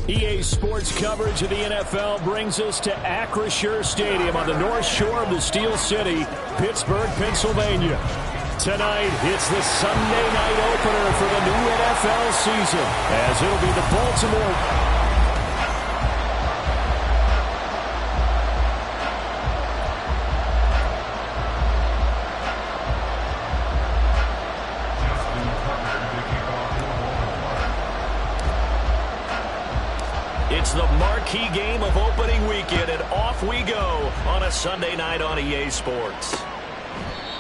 EA Sports coverage of the NFL brings us to Acrisure Stadium on the north shore of the Steel City, Pittsburgh, Pennsylvania. Tonight, it's the Sunday night opener for the new NFL season, as it'll be the Baltimore... It's the marquee game of opening weekend, and off we go on a Sunday night on EA Sports.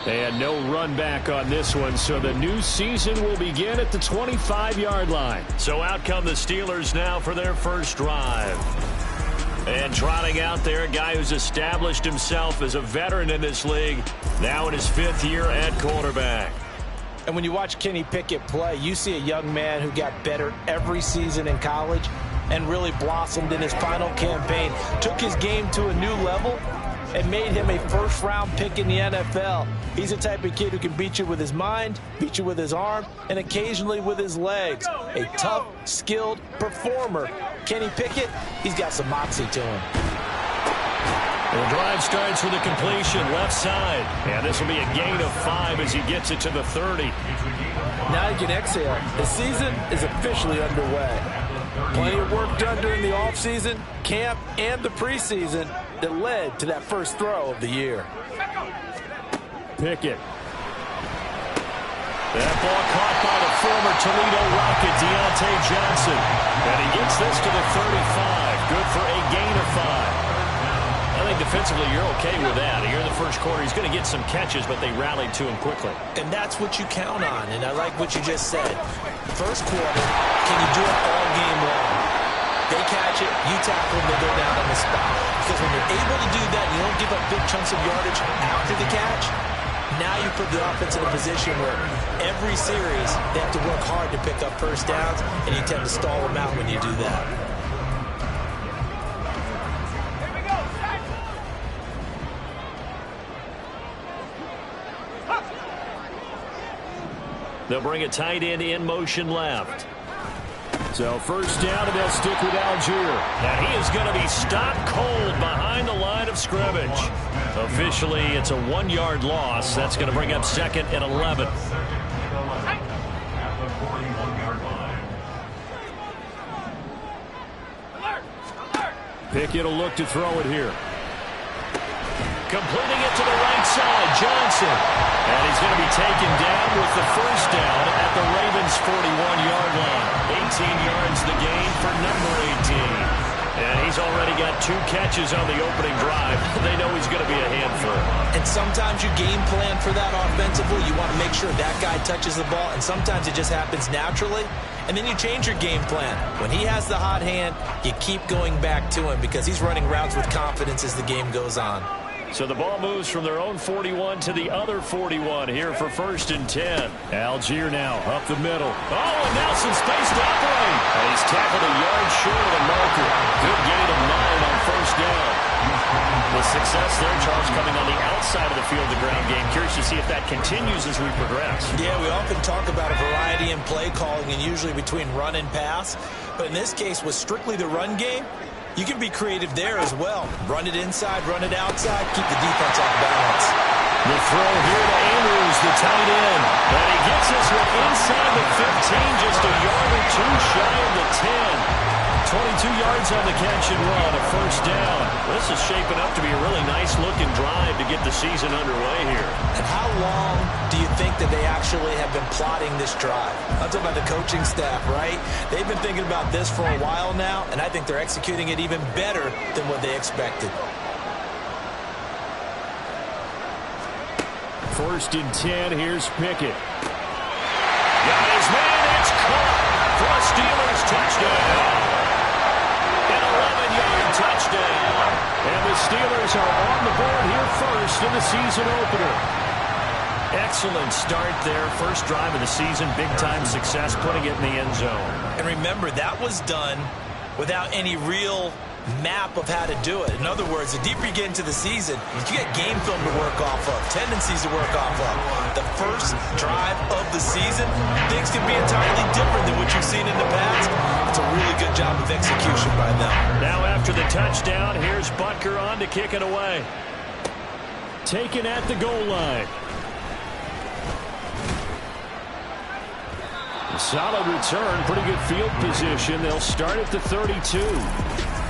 And no run back on this one, so the new season will begin at the 25-yard line. So out come the Steelers now for their first drive. And trotting out there, a guy who's established himself as a veteran in this league, now in his 5th year at quarterback. And when you watch Kenny Pickett play, you see a young man who got better every season in college and really blossomed in his final campaign, took his game to a new level, and made him a first-round pick in the NFL. He's the type of kid who can beat you with his mind, beat you with his arm, and occasionally with his legs. A tough, skilled performer. Kenny Pickett, he's got some moxie to him. The drive starts with a completion left side, and this will be a gain of 5 as he gets it to the 30. Now you can exhale. The season is officially underway. Plenty of work done during the offseason, camp, and the preseason that led to that first throw of the year. Pickett. That ball caught by the former Toledo Rocket, Deontay Johnson. And he gets this to the 35. Good for a gain of 5. I think defensively you're okay with that. Here in the first quarter, he's going to get some catches, but they rallied to him quickly. And that's what you count on, and I like what you just said. First quarter, can you do it all game long? They catch it, you tackle them, they go down on the spot. Because when you're able to do that, you don't give up big chunks of yardage after the catch, now you put the offense in a position where every series they have to work hard to pick up first downs, and you tend to stall them out when you do that. They'll bring a tight end in motion left. So first down, and they'll stick with Algier. And he is going to be stopped cold behind the line of scrimmage. Officially, it's a 1-yard loss. That's going to bring up 2nd and 11. Pickett will look to throw it here. Completing it to the right side, Johnson. And he's going to be taken down with the first down at the Ravens' 41-yard line. 18 yards the gain for number 18. And he's already got 2 catches on the opening drive. They know he's going to be a handful. And sometimes you game plan for that offensively. You want to make sure that guy touches the ball, and sometimes it just happens naturally. And then you change your game plan. When he has the hot hand, you keep going back to him because he's running routes with confidence as the game goes on. So the ball moves from their own 41 to the other 41 here for 1st and 10. Algier now up the middle. Oh, and now some space to operate. And he's tackled a yard short of the marker. Good gain of 9 on first down. The success there, Charles, coming on the outside of the field, the ground game. Curious to see if that continues as we progress. Yeah, we often talk about a variety in play calling and usually between run and pass. But in this case, with strictly the run game, you can be creative there as well. Run it inside, run it outside, keep the defense off balance. The throw here to Andrews, the tight end. And he gets this one inside the 15, just a yard or 2 shy of the 10. 22 yards on the catch and run, a first down. This is shaping up to be a really nice-looking drive to get the season underway here. And how long do you think that they actually have been plotting this drive? I'm talking about the coaching staff, right? They've been thinking about this for a while now, and I think they're executing it even better than what they expected. 1st and 10, here's Pickett. Got his man, it's caught for a Steelers touchdown. An 11-yard touchdown. And the Steelers are on the board here first in the season opener. Excellent start there. First drive of the season, big-time success, putting it in the end zone. And remember, that was done without any real map of how to do it. In other words, the deeper you get into the season, you get game film to work off of, tendencies to work off of. The first drive of the season, things can be entirely different than what you've seen in the past. It's a really good job of execution by them. Now after the touchdown, here's Butker on to kick it away. Taken at the goal line. Solid return, pretty good field position. They'll start at the 32.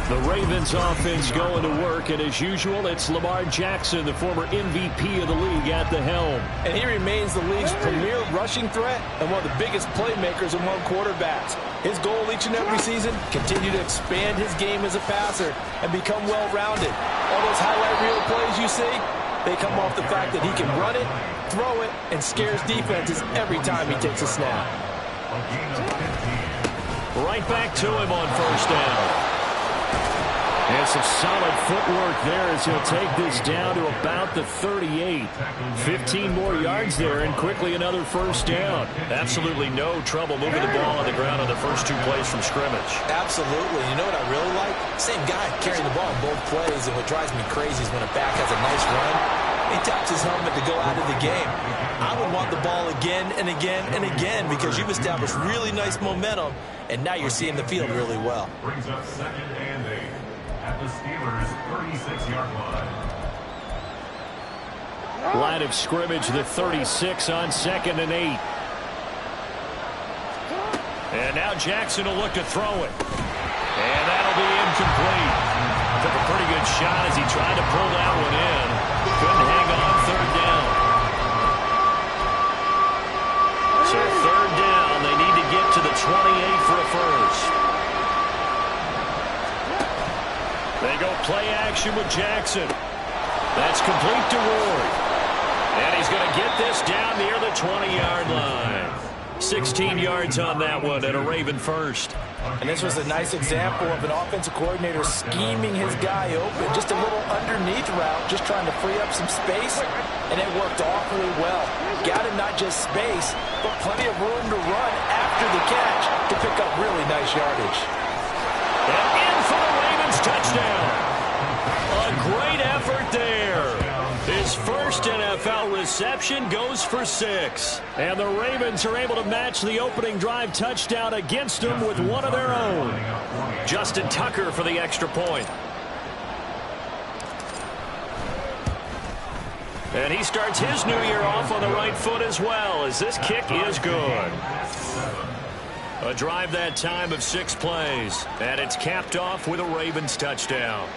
The Ravens offense going to work, and as usual, it's Lamar Jackson, the former MVP of the league, at the helm. And he remains the league's premier rushing threat and one of the biggest playmakers among quarterbacks. His goal each and every season, continue to expand his game as a passer and become well-rounded. All those highlight reel plays you see, they come off the fact that he can run it, throw it, and scares defenses every time he takes a snap. Right back to him on first down. And some solid footwork there as he'll take this down to about the 38. 15 more yards there and quickly another first down. Absolutely no trouble moving the ball on the ground on the first 2 plays from scrimmage. Absolutely. You know what I really like? Same guy carrying the ball in both plays, and what drives me crazy is when a back has a nice run, he taps his helmet to go out of the game. I would want the ball again and again and again because you've established really nice momentum, and now you're seeing the field really well. Brings up 2nd and 8 at the Steelers' 36-yard line. Line of scrimmage, the 36 on 2nd and 8. And now Jackson will look to throw it. And that'll be incomplete. Took a pretty good shot as he tried to pull that one in. Couldn't hang on 3rd down. So 3rd down, they need to get to the 28 for a first. They go play action with Jackson. That's complete to Ward. And he's going to get this down near the 20-yard line. 16 yards on that one and a Raven first. And this was a nice example of an offensive coordinator scheming his guy open. Just a little underneath route, just trying to free up some space, and it worked awfully well. Got him not just space, but plenty of room to run after the catch to pick up really nice yardage. And in for the Ravens touchdown. A great effort there. His first NFL reception goes for 6. And the Ravens are able to match the opening drive touchdown against them with one of their own. Justin Tucker for the extra point. And he starts his new year off on the right foot as well, as this kick is good. A drive that time of 6 plays. And it's capped off with a Ravens touchdown.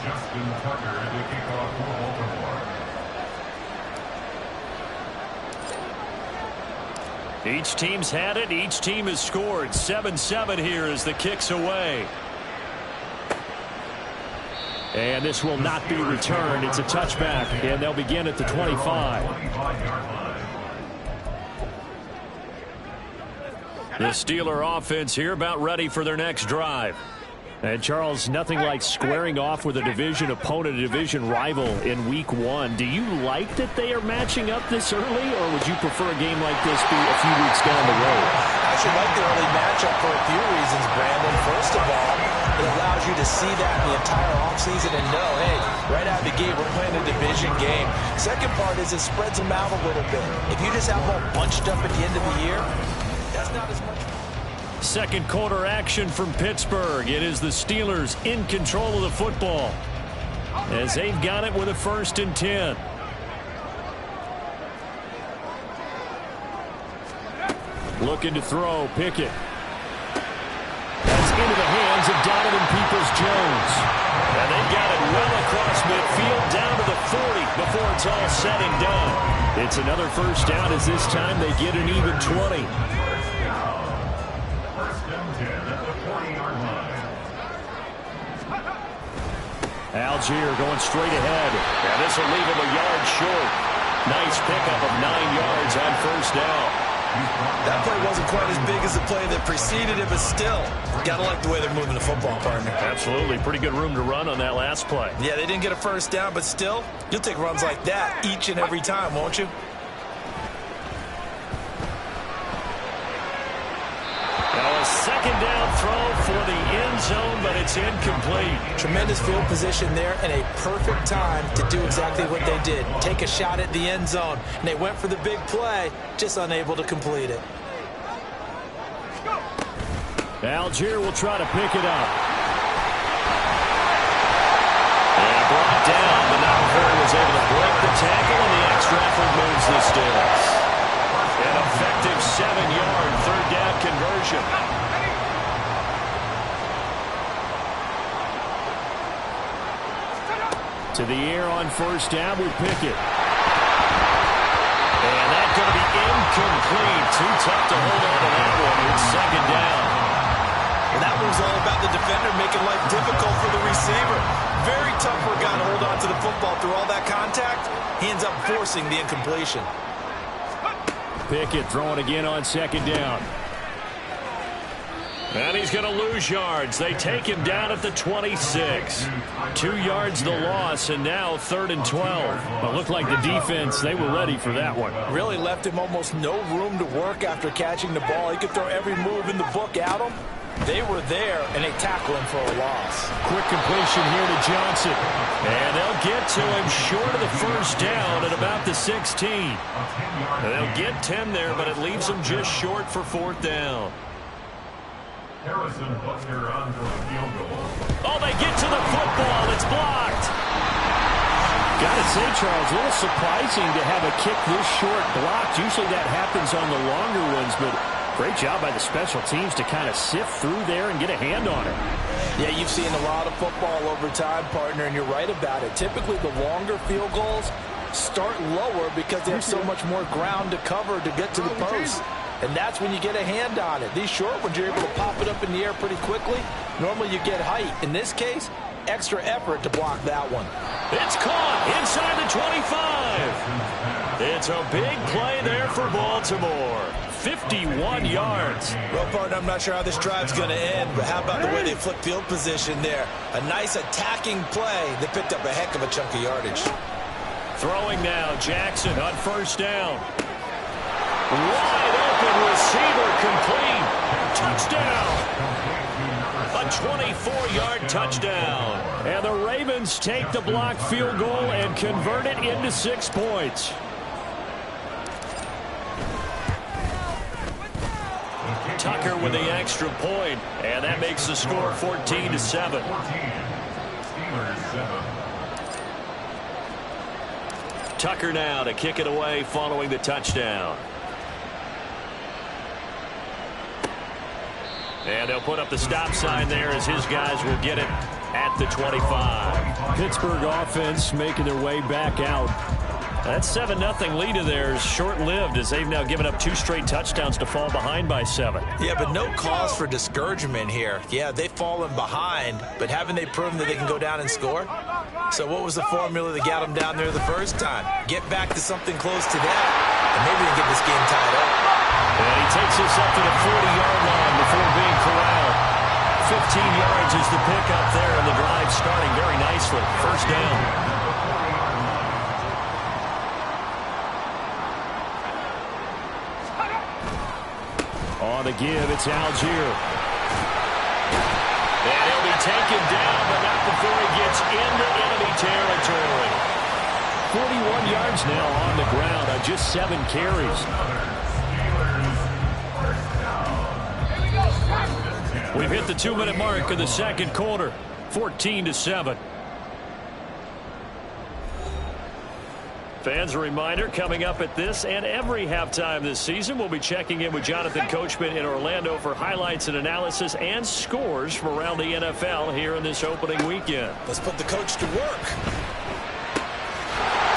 Justin Tucker to kick off for Baltimore. Each team's had it. Each team has scored. 7-7 here as the kick's away. And this will not be returned. It's a touchback, and they'll begin at the 25. The Steeler offense here about ready for their next drive. And, Charles, nothing like squaring off with a division opponent, a division rival in Week 1. Do you like that they are matching up this early, or would you prefer a game like this be a few weeks down the road? I actually like the early matchup for a few reasons, Brandon. First of all, it allows you to see that the entire offseason and know, hey, right out of the gate, we're playing a division game. Second part is it spreads them out a little bit. If you just have them all bunched up at the end of the year, that's not as much fun. Second quarter action from Pittsburgh. It is the Steelers in control of the football as they've got it with a 1st and 10. Looking to throw, Pickett. That's into the hands of Donovan Peoples-Jones. And they've got it well across midfield down to the 40 before it's all said and done. It's another first down as this time they get an even 20. Algier going straight ahead. And this will leave him a yard short. Nice pickup of 9 yards on first down. That play wasn't quite as big as the play that preceded it, but still, got to like the way they're moving the football, partner. Absolutely. Pretty good room to run on that last play. Yeah, they didn't get a first down, but still, you'll take runs like that each and every time, won't you? Now a second down throw for the end zone, but it's incomplete. Tremendous field position there and a perfect time to do exactly what they did. Take a shot at the end zone. And they went for the big play, just unable to complete it. Algier will try to pick it up. And brought down, but not before he was able to break the tackle, and the extra effort moves the stills. An effective 7-yard third down conversion. To the air on first down with Pickett. And that's going to be incomplete. Too tough to hold on to that one. It's second down. And that was all about the defender making life difficult for the receiver. Very tough for a guy to hold on to the football through all that contact. He ends up forcing the incompletion. Pickett throwing again on second down. And he's going to lose yards. They take him down at the 26. 2 yards the loss, and now 3rd and 12. But looked like the defense, they were ready for that one. Really left him almost no room to work after catching the ball. He could throw every move in the book at him. They were there, and they tackle him for a loss. Quick completion here to Johnson. And they'll get to him short of the first down at about the 16. And they'll get 10 there, but it leaves them just short for 4th down. Harrison Butker on for a field goal. Oh, they get to the football. It's blocked. Got to say, Charles, a little surprising to have a kick this short blocked. Usually that happens on the longer ones, but great job by the special teams to kind of sift through there and get a hand on it. Yeah, you've seen a lot of football over time, partner, and you're right about it. Typically, the longer field goals start lower because they have so much more ground to cover to get to the post. And that's when you get a hand on it. These short ones, you're able to pop it up in the air pretty quickly. Normally, you get height. In this case, extra effort to block that one. It's caught inside the 25. It's a big play there for Baltimore. 51 yards. Well, partner, I'm not sure how this drive's going to end, but how about the way they flip field position there? A nice attacking play. They picked up a heck of a chunk of yardage. Throwing now, Jackson on first down. Wide open receiver, complete. Touchdown. A 24-yard touchdown. And the Ravens take the blocked field goal and convert it into 6 points. Tucker with the extra point, and that makes the score 14-7. 14. Steelers 7. Tucker now to kick it away following the touchdown. And they'll put up the stop sign there as his guys will get it at the 25. Pittsburgh offense making their way back out. That 7-0 lead of theirs short-lived as they've now given up 2 straight touchdowns to fall behind by 7. Yeah, but no cause for discouragement here. Yeah, they've fallen behind, but haven't they proven that they can go down and score? So what was the formula that got them down there the first time? Get back to something close to that, and maybe we can get this game tied up. And he takes us up to the 40-yard line before being corralled. 15 yards is the pickup there, and the drive starting very nicely. First down. On the give, it's Algier. And he'll be taken down, but not before he gets into enemy territory. 41 yards now on the ground on just 7 carries. We've hit the 2-minute mark of the second quarter. 14-7. Fans, a reminder, coming up at this and every halftime this season, we'll be checking in with Jonathan Coachman in Orlando for highlights and analysis and scores from around the NFL here in this opening weekend. Let's put the coach to work.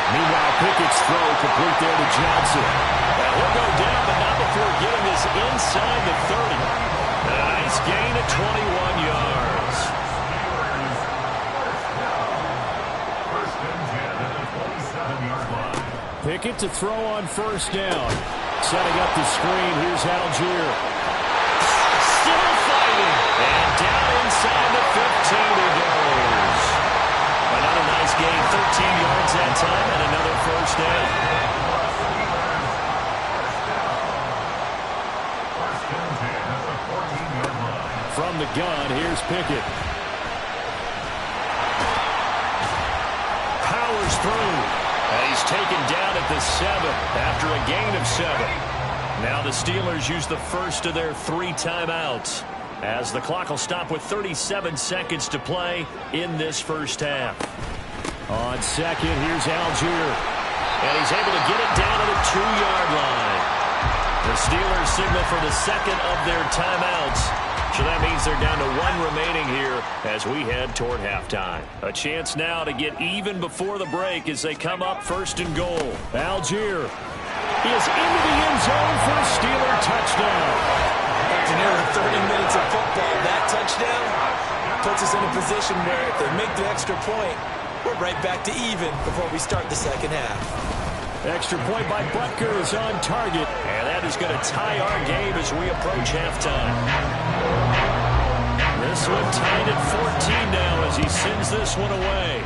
Meanwhile, Pickett's throw complete there to Johnson. And he'll go down, but not before getting this inside the 30. And a nice gain of 21 yards. Pickett to throw on first down. Setting up the screen. Here's Algier. Still fighting. And down inside the 15 he goes. Another nice gain. 13 yards that time and another first down. From the gun, Pickett. Powers through. And he's taken down at the 7 after a gain of 7. Now the Steelers use the first of their 3 timeouts, as the clock will stop with 37 seconds to play in this first half. On second, here's Algier. And he's able to get it down to the 2-yard line. The Steelers signal for the second of their timeouts. So that means they're down to 1 remaining here as we head toward halftime. A chance now to get even before the break as they come up first and goal. Algier is into the end zone for a Steeler touchdown. After nearly 30 minutes of football, that touchdown puts us in a position where if they make the extra point, we're right back to even before we start the second half. Extra point by Butker is on target, and that is going to tie our game as we approach halftime. This one tied at 14 now as he sends this one away.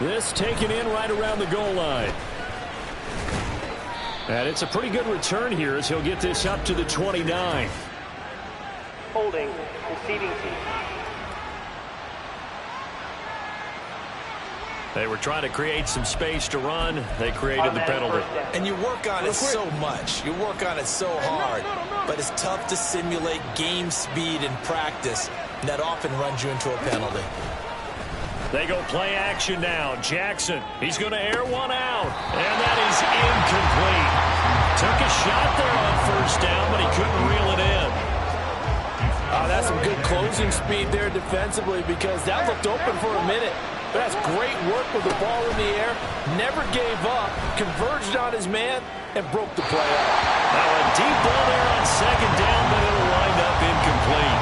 This taken in right around the goal line. And it's a pretty good return here as he'll get this up to the 29. Holding, receiving team. They were trying to create some space to run. They created the penalty. And you work on it so much. You work on it so hard. But it's tough to simulate game speed in practice. And that often runs you into a penalty. They go play action now. Jackson, he's going to air one out. And that is incomplete. Took a shot there on first down, but he couldn't reel it in. That's some good closing speed there defensively, because that looked open for a minute. But that's great work with the ball in the air. Never gave up. Converged on his man and broke the play up. Now a deep ball there on second down, but it'll wind up incomplete.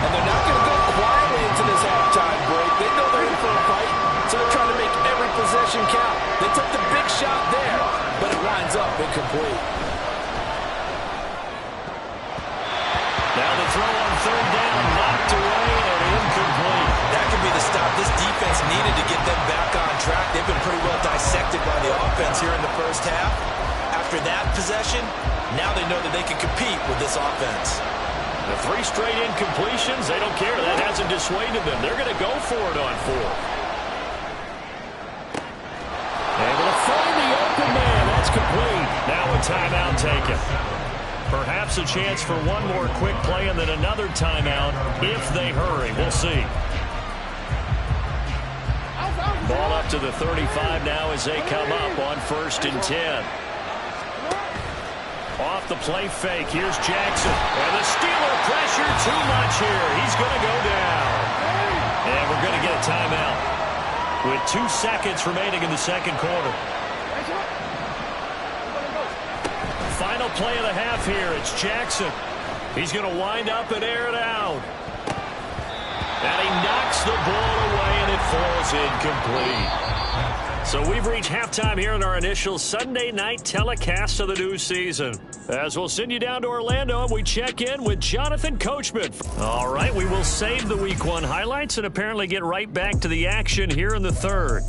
And they're not going to go quietly into this halftime break. They know they're in for a fight, so they're trying to make every possession count. They took the big shot there, but it winds up incomplete. Now the throw on third down, knocked away and incomplete. That could be the stop this defense needed to get them back on track. They've been pretty well dissected by the offense here in the first half. After that possession, now they know that they can compete with this offense. The 3 straight incompletions, they don't care. That hasn't dissuaded them. They're going to go for it on 4th. Able to find the open man. That's complete. Now a timeout taken. Perhaps a chance for one more quick play and then another timeout if they hurry. We'll see. Ball up to the 35 now as they come up on 1st and 10. Off the play fake. Here's Jackson. And the Steeler pressure too much here. He's going to go down. And we're going to get a timeout with 2 seconds remaining in the second quarter. Final play of the half here. It's Jackson. He's going to wind up and air it out. And he knocks the ball away, and it falls incomplete. So we've reached halftime here in our initial Sunday night telecast of the new season. As we'll send you down to Orlando, and we check in with Jonathan Coachman. All right, we will save the Week 1 highlights and apparently get right back to the action here in the third.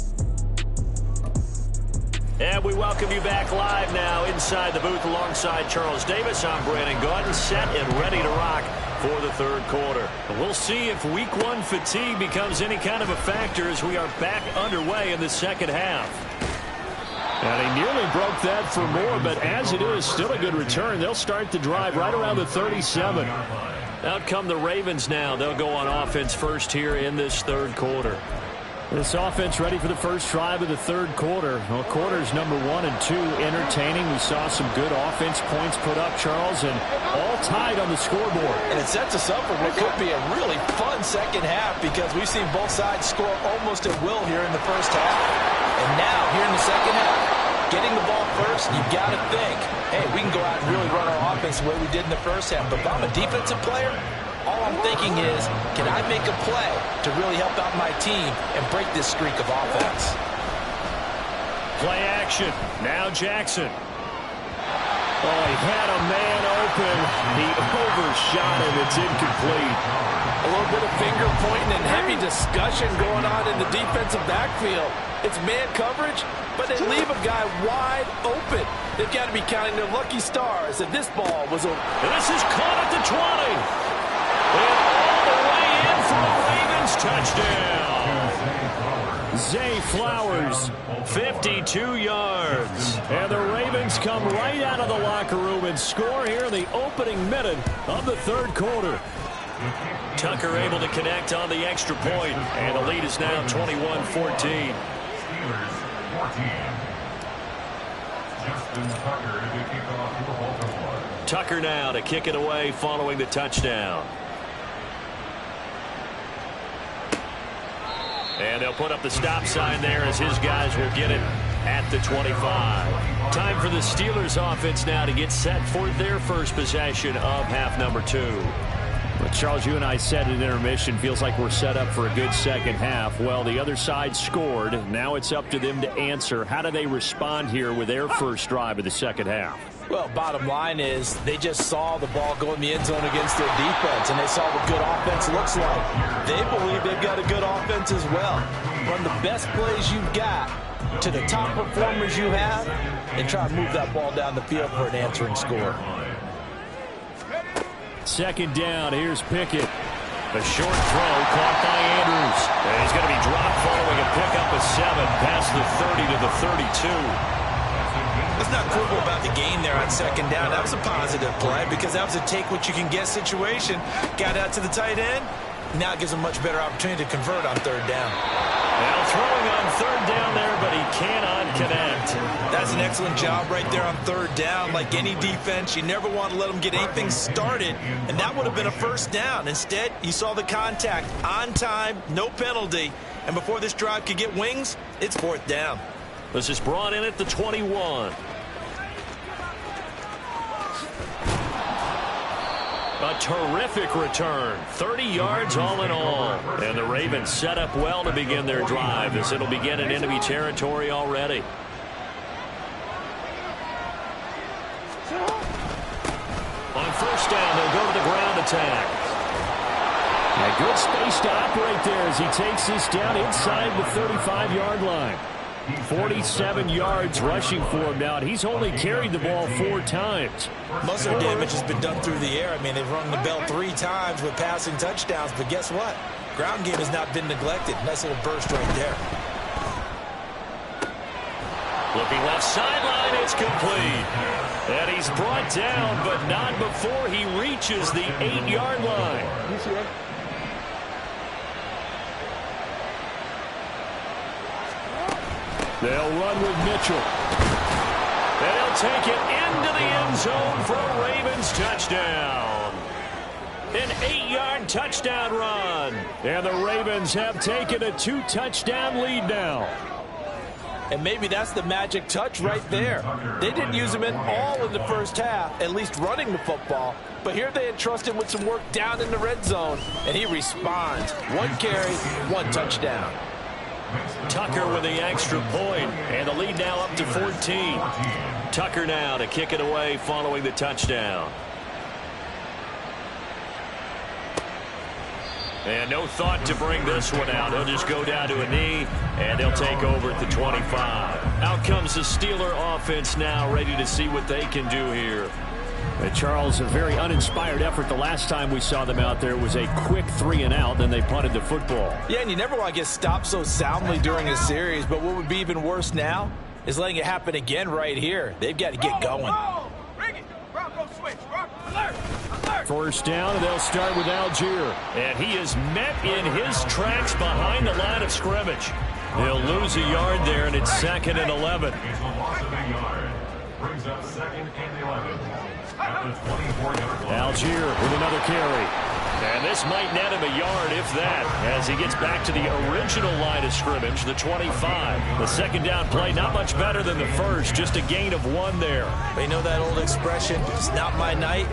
And we welcome you back live now inside the booth alongside Charles Davis. I'm Brandon Gaudin, set and ready to rock for the third quarter. And we'll see if Week 1 fatigue becomes any kind of a factor as we are back underway in the second half. And he nearly broke that for more, but as it is, still a good return. They'll start the drive right around the 37. Out come the Ravens now. They'll go on offense first here in this third quarter. This offense ready for the first drive of the third quarter. Well, quarters number 1 and 2 entertaining. We saw some good offense points put up, Charles, and all tied on the scoreboard. And it sets us up for what could be a really fun second half, because we've seen both sides score almost at will here in the first half. And now, here in the second half, getting the ball first, you've got to think, hey, we can go out and really run our offense the way we did in the first half. But if I'm a defensive player, all I'm thinking is, can I make a play to really help out my team and break this streak of offense? Play action. Now Jackson. Oh, he had a man open. He overshot him. It's incomplete. A little bit of finger pointing and heavy discussion going on in the defensive backfield. It's man coverage, but they leave a guy wide open. They've got to be counting their lucky stars that this ball was over. And this is caught at the 20. touchdown. Zay Flowers, 52 yards. And the Ravens come right out of the locker room and score here in the opening minute of the third quarter. Tucker able to connect on the extra point, and the lead is now 21-14. Steelers 14. Justin Tucker to kick off for Baltimore. Tucker now to kick it away following the touchdown. And they'll put up the stop sign there as his guys will get it at the 25. Time for the Steelers offense now to get set for their first possession of half number 2. Well, Charles, you and I said in intermission, feels like we're set up for a good second half. Well, the other side scored. Now it's up to them to answer. How do they respond here with their first drive of the second half? Well, bottom line is they just saw the ball go in the end zone against their defense, and they saw what good offense looks like. They believe they've got a good offense as well. Run the best plays you've got to the top performers you have, and try to move that ball down the field for an answering score. Second down, here's Pickett. A short throw caught by Andrews. And he's going to be dropped following a pickup of 7 past the 30 to the 32. Let's not quibble about the gain there on second down. That was a positive play because that was a take-what-you-can-get situation. Got out to the tight end. Now it gives him a much better opportunity to convert on third down. Now throwing on third down there, but he cannot connect. That's an excellent job right there on third down. Like any defense, you never want to let them get anything started, and that would have been a first down. Instead, you saw the contact on time, no penalty, and before this drive could get wings, it's fourth down. This is brought in at the 21. A terrific return. 30 yards all in all. And the Ravens set up well to begin their drive as it'll begin in enemy territory already. On first down, they'll go to the ground attack. A good space to operate there as he takes this down inside the 35-yard line. 47 yards rushing for him now, and he's only carried the ball 4 times. Most of the damage has been done through the air. I mean, they've rung the bell 3 times with passing touchdowns, but guess what? Ground game has not been neglected. Nice little burst right there. Looking left sideline, it's complete. And he's brought down, but not before he reaches the 8-yard line. They'll run with Mitchell. And he'll take it into the end zone for a Ravens touchdown. An 8-yard touchdown run. And the Ravens have taken a 2-touchdown lead now. And maybe that's the magic touch right there. They didn't use him at all in the first half, at least running the football. But here they entrust him with some work down in the red zone, and he responds. 1 carry, 1 touchdown. Tucker with the extra point, and the lead now up to 14. Tucker now to kick it away following the touchdown. And no thought to bring this one out. He'll just go down to a knee, and they'll take over at the 25. Out comes the Steeler offense now, ready to see what they can do here. And Charles, a very uninspired effort. The last time we saw them out there was a quick 3-and-out, then they punted the football. Yeah, and you never want to get stopped so soundly during a series, but what would be even worse now is letting it happen again right here. They've got to get going. First down, and they'll start with Algier. And he is met in his tracks behind the line of scrimmage. They'll lose a yard there, and it's 2nd and 11. It's a loss of a yard. Brings up 2nd and 11. At the 24-yard line. Algier with another carry. And this might net him a yard, if that, as he gets back to the original line of scrimmage, the 25. The second down play, not much better than the first, just a gain of 1 there. They know that old expression, it's not my night.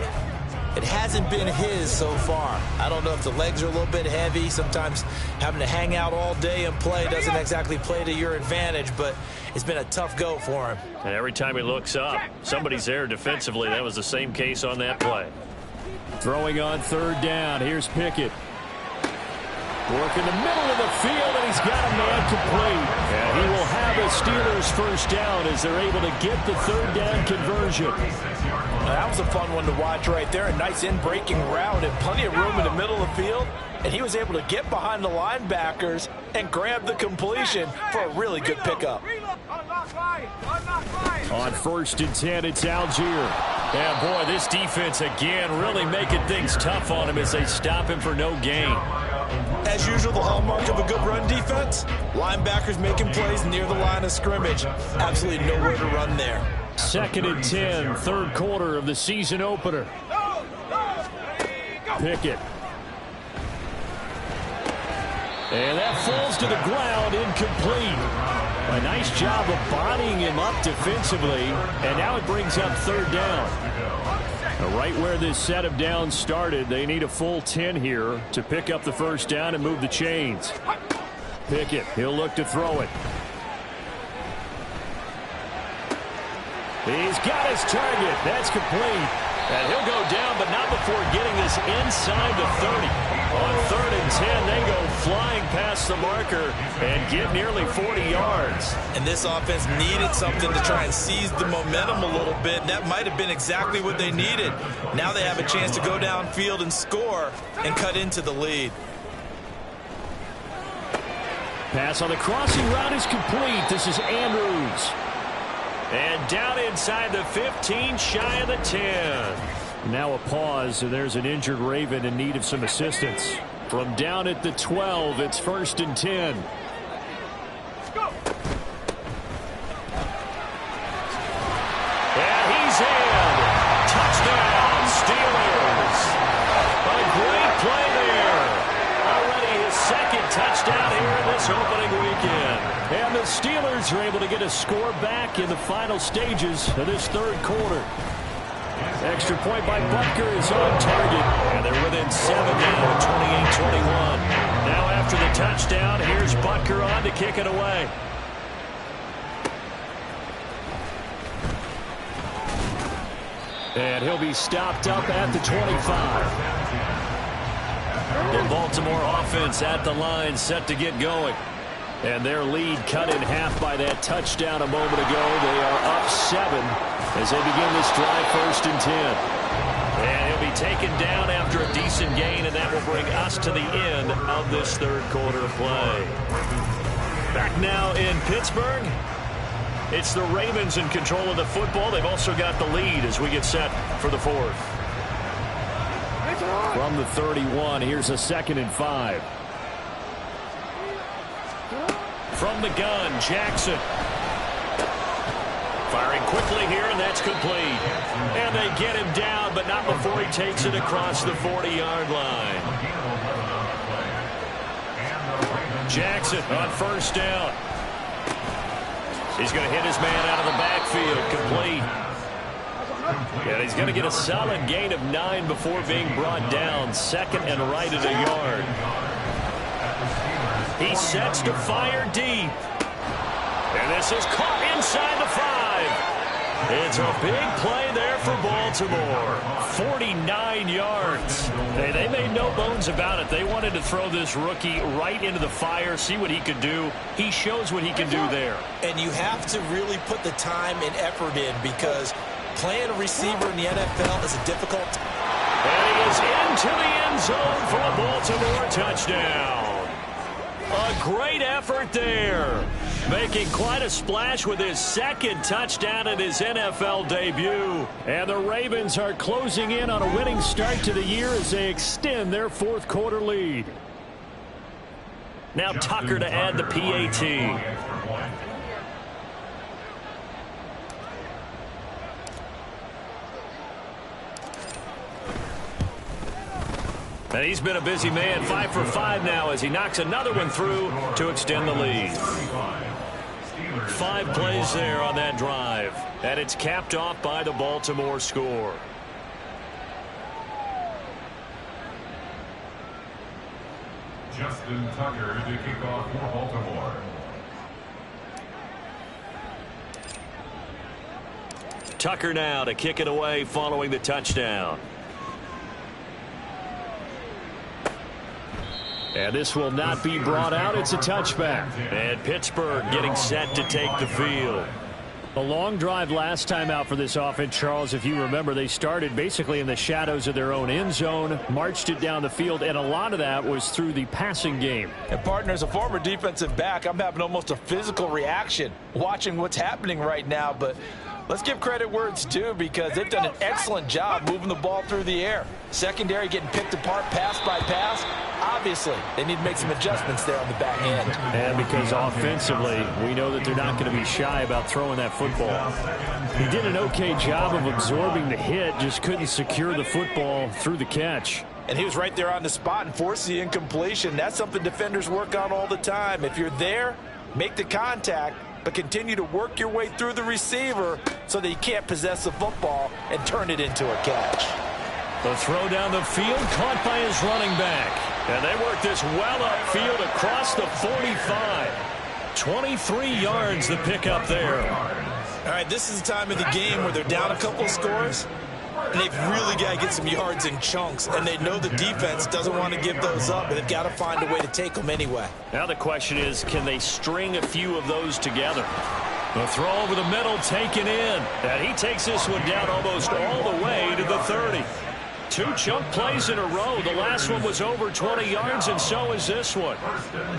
It hasn't been his so far. I don't know if the legs are a little bit heavy. Sometimes having to hang out all day and play doesn't exactly play to your advantage, but it's been a tough go for him. And every time he looks up, somebody's there defensively. That was the same case on that play. Throwing on third down. Here's Pickett. Work in the middle of the field, and he's got a man complete. And he will have a Steelers first down as they're able to get the third down conversion. That was a fun one to watch right there. A nice in-breaking route and plenty of room in the middle of the field. And he was able to get behind the linebackers and grab the completion for a really good pickup. On 1st and 10, it's Algier. And boy, this defense again really making things tough on him as they stop him for no gain. As usual, the hallmark of a good run defense, linebackers making plays near the line of scrimmage. Absolutely nowhere to run there. 2nd and 10, 3rd quarter of the season opener. Pickett. And that falls to the ground, incomplete. A nice job of bodying him up defensively, and now it brings up 3rd down. Right where this set of downs started, they need a full 10 here to pick up the 1st down and move the chains. Pickett, he'll look to throw it. He's got his target. That's complete. And he'll go down, but not before getting this inside the 30. On 3rd and 10, they go flying past the marker and get nearly 40 yards. And this offense needed something to try and seize the momentum a little bit. That might have been exactly what they needed. Now they have a chance to go downfield and score and cut into the lead. Pass on the crossing route is complete. This is Andrews. And down inside the 15, shy of the 10. Now a pause, and there's an injured Raven in need of some assistance. From down at the 12, it's 1st and 10. And he's in. Touchdown, Steelers. A great play there. Already his 2nd touchdown here in this opening weekend. And the Steelers are able to get a score back in the final stages of this 3rd quarter. Extra point by Butker is on target. And they're within 7 now, 28-21. Now after the touchdown, here's Butker on to kick it away. And he'll be stopped up at the 25. The Baltimore offense at the line, set to get going. And their lead cut in half by that touchdown a moment ago. They are up 7 as they begin this drive, 1st and 10. And he'll be taken down after a decent gain, and that will bring us to the end of this 3rd quarter play. Back now in Pittsburgh. It's the Ravens in control of the football. They've also got the lead as we get set for the 4th. From the 31, here's a 2nd and 5. From the gun, Jackson. Firing quickly here, and that's complete. And they get him down, but not before he takes it across the 40-yard line. Jackson on 1st down. He's going to hit his man out of the backfield, complete. And he's going to get a solid gain of 9 before being brought down. 2nd and right at a yard. He sets to fire deep. And this is caught inside the 5. It's a big play there for Baltimore. 49 yards. They made no bones about it. They wanted to throw this rookie right into the fire, see what he could do. He shows what he can do there. And you have to really put the time and effort in, because playing a receiver in the NFL is a difficult. And he is into the end zone for a Baltimore touchdown. A great effort there. Making quite a splash with his 2nd touchdown in his NFL debut. And the Ravens are closing in on a winning start to the year as they extend their 4th quarter lead. Now Tucker to add the PAT. And he's been a busy man, 5 for 5 now as he knocks another one through to extend the lead. 5 plays there on that drive. And it's capped off by the Baltimore score. Justin Tucker to kick off for Baltimore. Tucker now to kick it away following the touchdown. And this will not be brought out. It's a touchback. And Pittsburgh getting set to take the field. A long drive last time out for this offense, Charles. If you remember, they started basically in the shadows of their own end zone, marched it down the field, and a lot of that was through the passing game. And partner, as a former defensive back, I'm having almost a physical reaction watching what's happening right now. But let's give credit where it's due, because they've done an excellent job moving the ball through the air. Secondary getting picked apart pass by pass. Obviously, they need to make some adjustments there on the back end. And because offensively, we know that they're not going to be shy about throwing that football. He did an okay job of absorbing the hit, just couldn't secure the football through the catch. And he was right there on the spot and forced the incompletion. That's something defenders work on all the time. If you're there, make the contact, but continue to work your way through the receiver so that you can't possess the football and turn it into a catch. The throw down the field, caught by his running back. And they work this well upfield across the 45. 23 yards the pickup there. All right, this is the time of the game where they're down a couple of scores, and they've really got to get some yards in chunks, and they know the defense doesn't want to give those up, but they've got to find a way to take them anyway. Now the question is, can they string a few of those together? The throw over the middle taken in, and he takes this one down almost all the way to the 30. 2 chunk plays in a row. The last one was over 20 yards, and so is this one.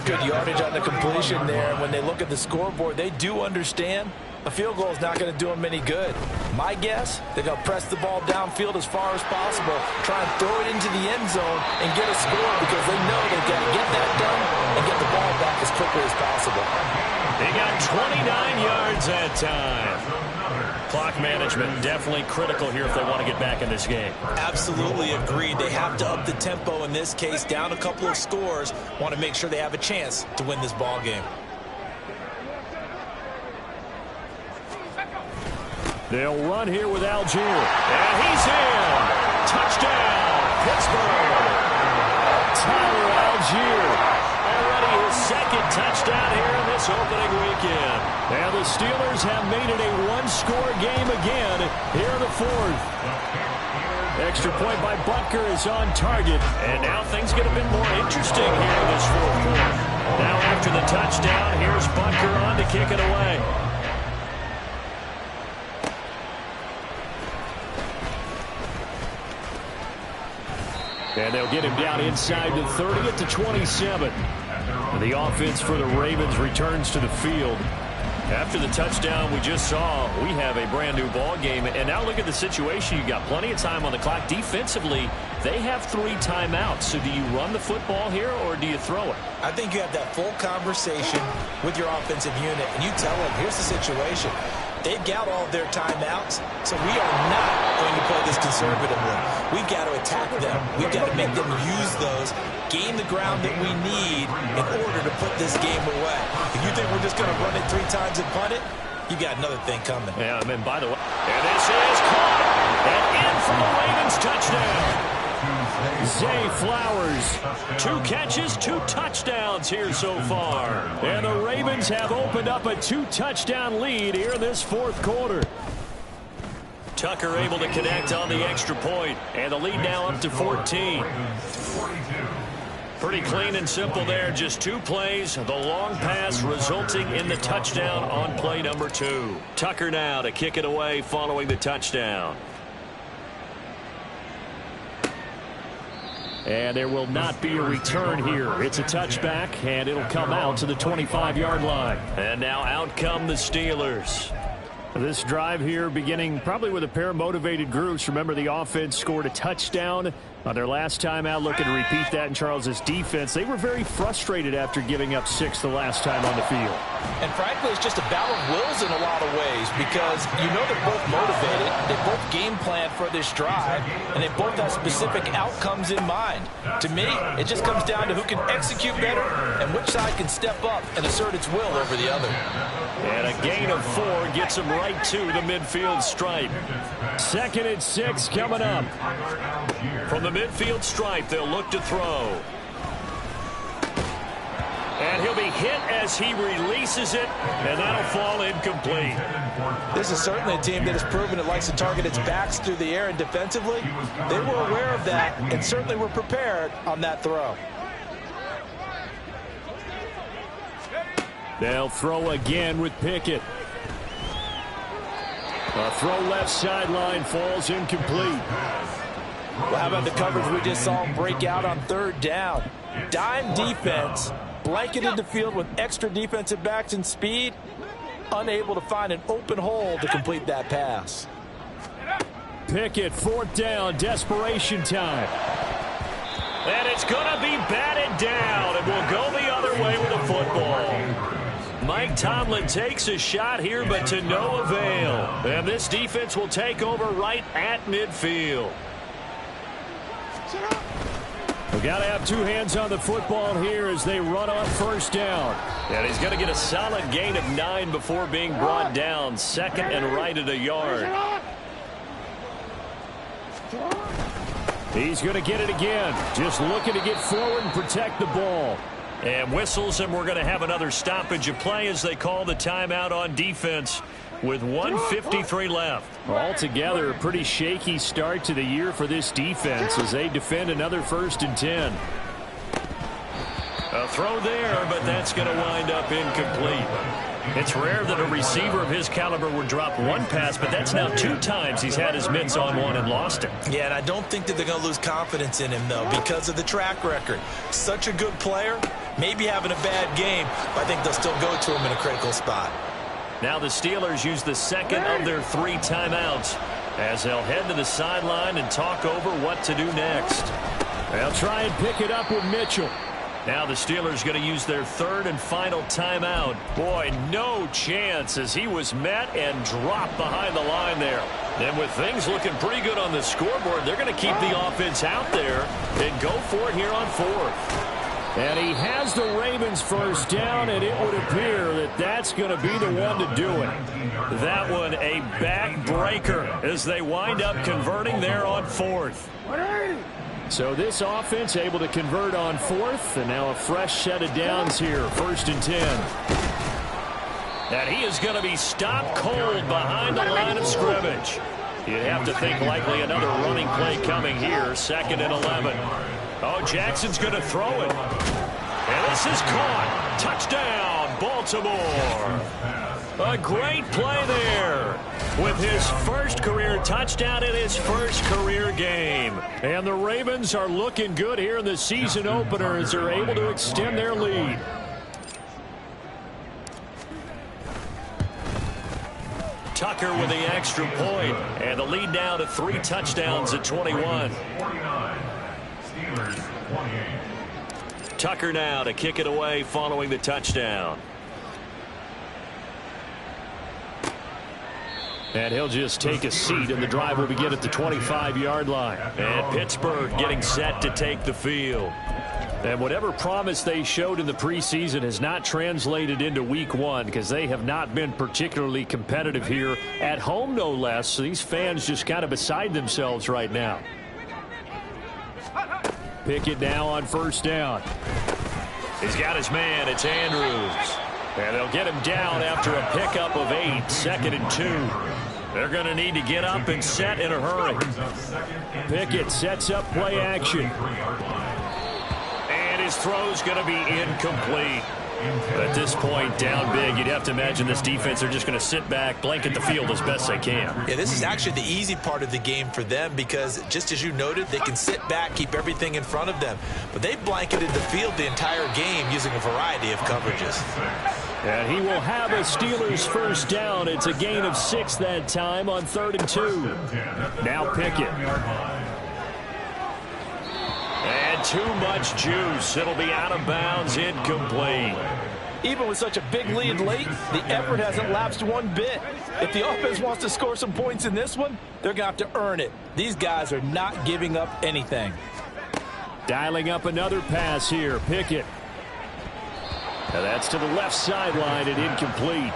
Good yardage on the completion there. And when they look at the scoreboard, they do understand a field goal is not going to do them any good. My guess, they're going to press the ball downfield as far as possible, try and throw it into the end zone and get a score, because they know they've got to get that done and get the ball back as quickly as possible. They got 29 yards that time. Clock management definitely critical here if they want to get back in this game. Absolutely agreed. They have to up the tempo in this case, down a couple of scores. Want to make sure they have a chance to win this ball game. They'll run here with Algier. And he's in. Touchdown, Pittsburgh. Tyler Algier. Already his second touchdown here in this opening weekend. And the Steelers have made it a one-score game again here in the 4th. Extra point by Butker is on target. And now things get a bit more interesting here in this 4th quarter. Now after the touchdown, here's Butker on to kick it away. And they'll get him down inside the 30 at the 27. The offense for the Ravens returns to the field. After the touchdown we just saw, we have a brand new ball game. And now look at the situation. You got plenty of time on the clock. Defensively, they have 3 timeouts. So do you run the football here or do you throw it? I think you have that full conversation with your offensive unit, and you tell them, here's the situation. They've got all their timeouts, so we are not going to play this conservatively. We've got to attack them. We've got to make them use those, gain the ground that we need in order to put this game away. If you think we're just going to run it 3 times and punt it, you got another thing coming. Yeah, and by the way, and this is caught and in for the Ravens touchdown. Zay Flowers, 2 catches, 2 touchdowns here so far. And the Ravens have opened up a 2-touchdown lead here in this 4th quarter. Tucker able to connect on the extra point, and the lead now up to 14. Pretty clean and simple there, just 2 plays. The long pass resulting in the touchdown on play number 2. Tucker now to kick it away following the touchdown. And there will not be a return here. It's a touchback, and it'll come out to the 25-yard line. And now out come the Steelers. This drive here beginning probably with a pair of motivated groups. Remember, the offense scored a touchdown on their last time out. Looking to repeat that in Charles's defense. They were very frustrated after giving up 6 the last time on the field. And frankly, it's just a battle of wills in a lot of ways, because you know they're both motivated. They both game plan for this drive, and they both have specific outcomes in mind. To me, it just comes down to who can execute better and which side can step up and assert its will over the other. And a gain of 4 gets them right to the midfield stripe. 2nd and 6 coming up. From the midfield stripe, they'll look to throw. And he'll be hit as he releases it, and that'll fall incomplete. This is certainly a team that has proven it likes to target its backs through the air, and defensively, they were aware of that and certainly were prepared on that throw. They'll throw again with Pickett. A throw left sideline falls incomplete. Well, how about the coverage we just saw break out on third down? Dime defense, blanketed the field with extra defensive backs and speed, unable to find an open hole to complete that pass. Pickett, fourth down, desperation time. And it's going to be batted down, and we'll go the other way with the football. Mike Tomlin takes a shot here, but to no avail. And this defense will take over right at midfield. We've got to have two hands on the football here as they run on first down. And he's going to get a solid gain of 9 before being brought down. Second and right at a yard. He's going to get it again. Just looking to get forward and protect the ball. And whistles, and we're going to have another stoppage of play as they call the timeout on defense with 1:53 left. Altogether, a pretty shaky start to the year for this defense as they defend another 1st and 10. A throw there, but that's going to wind up incomplete. It's rare that a receiver of his caliber would drop one pass, but that's now 2 times he's had his mitts on one and lost it. Yeah, and I don't think that they're going to lose confidence in him, though, because of the track record. Such a good player, maybe having a bad game, but I think they'll still go to him in a critical spot. Now the Steelers use the second of their 3 timeouts as they'll head to the sideline and talk over what to do next. They'll try and pick it up with Mitchell. Now the Steelers going to use their 3rd and final timeout. Boy, no chance as he was met and dropped behind the line there. And with things looking pretty good on the scoreboard, they're going to keep the offense out there and go for it here on 4th. And he has the Ravens first down, and it would appear that that's going to be the one to do it. That one a backbreaker as they wind up converting there on 4th. So this offense able to convert on 4th, and now a fresh set of downs here, 1st and 10. And he is going to be stopped cold behind the line of scrimmage. You'd have to think likely another running play coming here, 2nd and 11. Oh, Jackson's going to throw it. And this is caught. Touchdown, Baltimore. A great play there with his first career touchdown in his first career game. And the Ravens are looking good here in the season opener as they're able to extend their lead. Tucker with the extra point, and the lead now to 3 touchdowns at 21. Tucker now to kick it away following the touchdown. And he'll just take a seat, and the drive will begin at the 25-yard line. And Pittsburgh getting set to take the field. And whatever promise they showed in the preseason has not translated into week 1 because they have not been particularly competitive here at home, no less. So these fans just kind of beside themselves right now. Pickett now on first down. He's got his man. It's Andrews. And they'll get him down after a pickup of 8, 2nd and 2. They're going to need to get up and set in a hurry. Pickett sets up play action. And his throw's going to be incomplete. At this point, down big, you'd have to imagine this defense are just going to sit back, blanket the field as best they can. Yeah, this is actually the easy part of the game for them because, just as you noted, they can sit back, keep everything in front of them. But they blanketed the field the entire game using a variety of coverages. And he will have a Steelers first down. It's a gain of 6 that time on 3rd and 2. Now Pickett. And too much juice. It'll be out of bounds, incomplete. Even with such a big lead late, the effort hasn't lapsed one bit. If the offense wants to score some points in this one, they're going to have to earn it. These guys are not giving up anything. Dialing up another pass here, Pickett. Now that's to the left sideline and incomplete.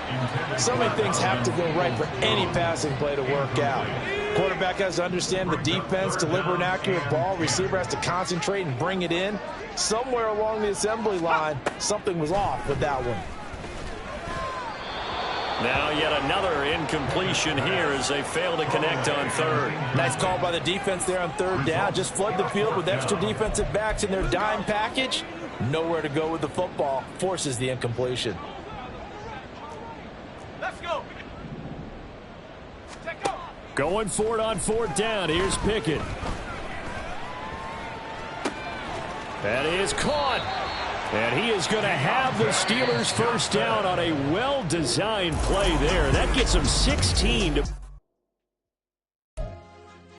So many things have to go right for any passing play to work out. Quarterback has to understand the defense, deliver an accurate ball. Receiver has to concentrate and bring it in. Somewhere along the assembly line, something was off with that one. Now yet another incompletion here as they fail to connect on 3rd. Nice call by the defense there on 3rd down. Just flood the field with extra defensive backs in their dime package. Nowhere to go with the football. Forces the incompletion. Let's go. Going for it on 4th down. Here's Pickett. That is caught. And he is going to have the Steelers first down on a well-designed play there. That gets them 16 to...